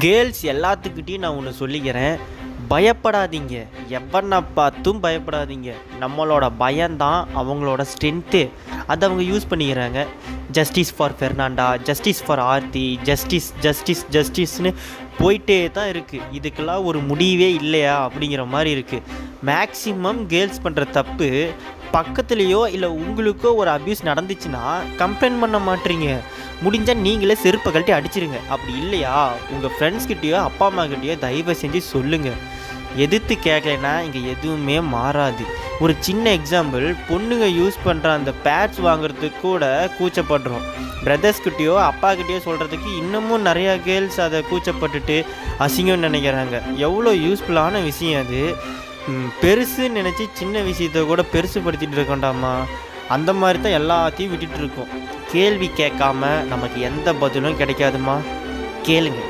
Girls எல்லாத்துக்கிட்டையும் நான் ஒன்று சொல்லிக்கிறேன், பயப்படாதீங்க. எவனை பார்த்தும் பயப்படாதீங்க. நம்மளோட பயம்தான் அவங்களோட ஸ்ட்ரென்த்து. அதை அவங்க யூஸ் பண்ணிக்கிறாங்க. Justice for Fernanda, justice for Aarthi, justice justice ஜஸ்டிஸ்னு போயிட்டே தான் இருக்குது. இதுக்கெல்லாம் ஒரு முடிவே இல்லையா அப்படிங்கிற மாதிரி இருக்குது. மேக்ஸிமம் கேர்ள்ஸ் பண்ணுற தப்பு, பக்கத்துலேயோ இல்லை உங்களுக்கோ ஒரு அப்யூஸ் நடந்துச்சுன்னா கம்ப்ளைண்ட் பண்ண மாட்டீங்க. முடிஞ்சால் நீங்களே செருப்பை கழட்டி அடிச்சிருங்க. அப்படி இல்லையா உங்கள் ஃப்ரெண்ட்ஸ்கிட்டயோ அப்பா அம்மா கிட்டேயோ தயவு செஞ்சு சொல்லுங்கள். எதிர்த்து கேட்கலைன்னா இங்கே எதுவுமே மாறாது. ஒரு சின்ன எக்ஸாம்பிள், பொண்ணுங்க யூஸ் பண்ணுற அந்த பேட்ஸ் வாங்குறதுக்கு கூட கூச்சப்படுறோம். பிரதர்ஸ்கிட்டயோ அப்பாக்கிட்டேயோ சொல்கிறதுக்கு இன்னமும் நிறையா கேர்ள்ஸ் அதை கூச்சப்பட்டுட்டு அசிங்கம்னு நினைக்கிறாங்க. எவ்வளோ யூஸ்ஃபுல்லான விஷயம் அது. பெருசுன்னு நினச்சி சின்ன விஷயத்தை கூட பெருசுப்படுத்திட்டு இருக்கோண்டாமா. அந்த மாதிரி தான் எல்லாத்தையும் விட்டுட்டு இருக்கோம். கேள்வி கேட்காம நமக்கு எந்த பதிலும் கிடைக்காதுமா. கேளுங்க.